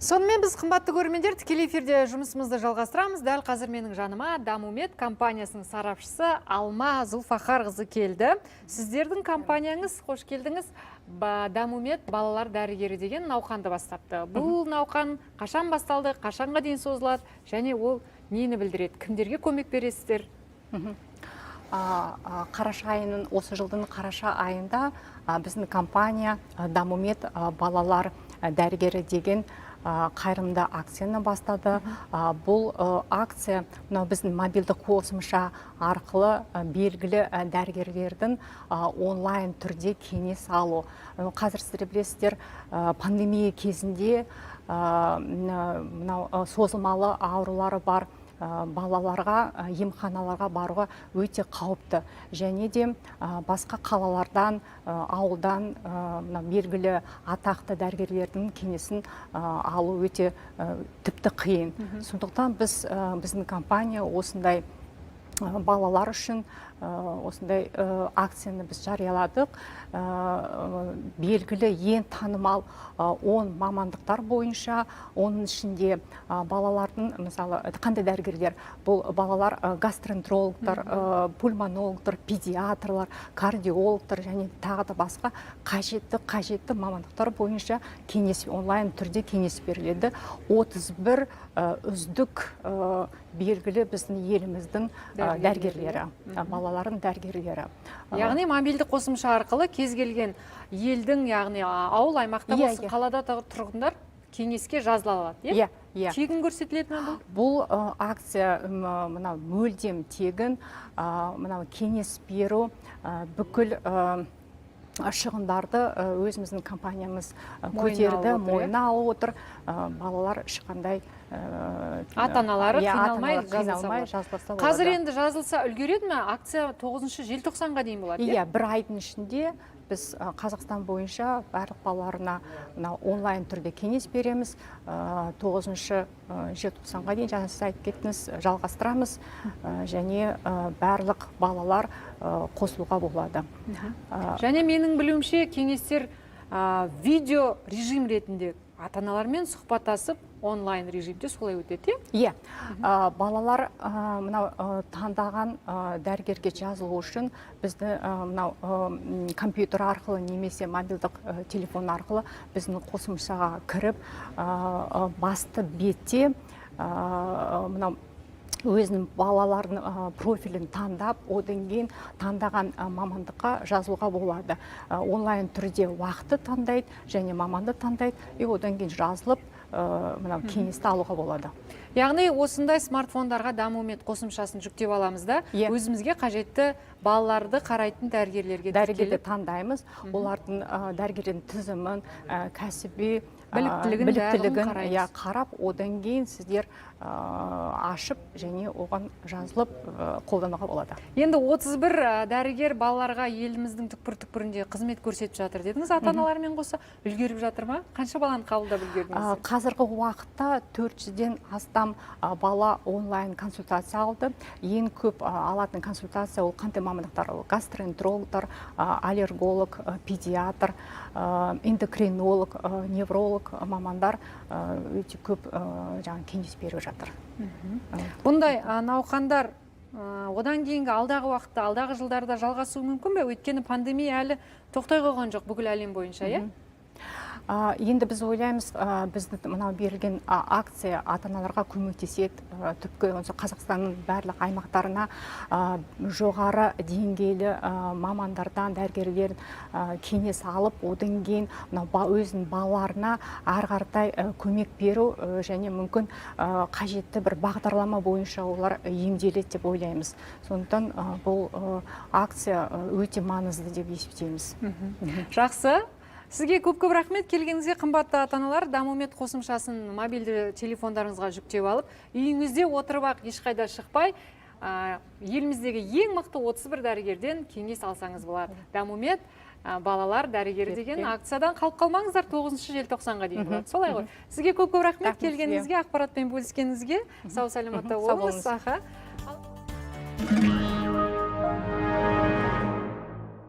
Сонымен біз қымбатты көрермендер тікелей эфирде жұмысымызды жалғастырамыз. Дәл қазір менің жаныма Дамумед компаниясының сарапшысы Алма Зулфахарқызы келді. Сіздердің компанияңыз, қош келдіңіз. Дамумед балалар дәрігері деген науқанды бастапты. Бұл науқан қашан басталды, қашанға дейін созылады, және ол нені білдіреді? Кімдерге көмек бересіздер? Қараша айының, осы жылдың қараша айында біздің компания Дамумед балалар дәрігері деген қайырымды акцияны бастады. Бұл акция біздің мобильді қосымша арқылы белгілі дәрігерлердің онлайн түрде кеңес алу. Қазір сіздер білесіздер, пандемия кезінде созылмалы аурулары бар балаларға, емханаларға баруға өте қауіпті. Және де басқа қалалардан, ауылдан белгілі атақты дәрігерлердің кеңесін алу өте тіпті қиын. Сондықтан біздің компания осындай балалар үшін осындай акцияны біз жарияладық. Белгілі ең танымал 10 мамандықтар бойынша, оның ішінде балалардың, мысалы, қандай дәрігерлер? Бұл балалар гастроэнтерологтар, пульмонологтар, педиатрлар, кардиологтар және тағы да басқа қажетті мамандықтар бойынша онлайн түрде кеңес беріледі. 31 үздік белгілі біздің еліміздің дәрігерлері, балалардың дәрігерлері. Яғни мобильді қосымша арқылы кез келген елдің, яғни ауыл аймақта болсын, қалада тұрғындар кеңеске жазыла алады. Тегін көрсетіледі ме бұл? Бұл акция мүлдем тегін, кеңес беру, бүкіл шығындарды өзіміздің компаниямыз көтерді, мойнына алып отыр. Балалар ешқандай ата-аналары қиналмай жазылса. Қазір енді жазылса үлгереді ме? Акция 9 желтоқсанға дейін болады. Бір айдың ішінде біз Қазақстан бойынша барлық балаларына онлайн түрде кеңес береміз. 9 желтоқсанға дейін, жаңа сіз айтып кеттіңіз, жалғастырамыз, және барлық балалар қосылуға болады. Және менің білуімше кеңестер видео режим ретінде ата-аналармен сұхбаттасып онлайн режимде солай өтеді? Балалар таңдаған дәрігерге жазылу үшін бізді компьютер арқылы немесе мобильдік телефон арқылы біздің қосымшаға кіріп, басты бетте өзінің балалардың профилін таңдап, одан кейін таңдаған мамандыққа жазылуға болады. Онлайн түрде уақытты таңдайды және маманды таңдайды, одан кейін жазылып, кеңесті алуға болады. Яғни осындай смартфондарға Дамумед қосымшасын жүктеп аламыз да, өзімізге қажетті балаларды қарайтын дәрігерлерге таңдаймыз. Олардың дәрігердің тізімін, кәсіби біліктілігін қарап, одан кейін сіздер ашып және оған жазылып қолдануға болады. Енді 31 дәрігер балаларға еліміздің түкпір-түкпірінде қызмет көрсетіп жатыр дедіңіз, ата-аналармен қоса үлгеріп жатыр ма? Қанша баланы қабылдап үлгердіңіз? Қазіргі уақытта 400-ден астам бала онлайн консультация алды. Ең көп алатын консультация ол қандай мамандықтар? Гастроэнтерологтар, аллерголог, педиатр, эндокринолог, невролог мамандар өте көп кеңес беріп жатыр. Бұндай науқандар одан кейінгі алдағы уақытта, алдағы жылдарда жалғасуы мүмкін бе? Өйткені пандемия әлі тоқтай қойған жоқ бүкіл әлем бойынша, Енді біз ойлаймыз, біздің берілген акция ата-аналарға көмектеседі. Түпкі Қазақстанның барлық аймақтарына жоғары деңгейлі мамандардан, дәрігерлер кеңес алып, одан кейін өзінің балаларына ары қаратай көмек беру және мүмкін қажетті бір бағдарлама бойынша олар емделеді деп ойлаймыз. Сондықтан бұл акция өте маңызды деп есептейміз. Жақсы. Сізге көп-көп рахмет. Келгеніңізге, қымбатты ата-аналар, Дамумед қосымшасын мобильді телефондарыңызға жүктеп алып, үйіңізде отырып ешқайда шықпай, еліміздегі ең мықты 31 дәрігерден кеңес алсаңыз болады. Дамумед балалар дәрігері деген акциядан қалып қалмаңыздар, 9 желтоқсанға дейін болады. Солай ғой. Сізге көп-көп рахмет келгеніңізге, ақпаратпен бөліскеніңізге. Сау саламатта болыңыз.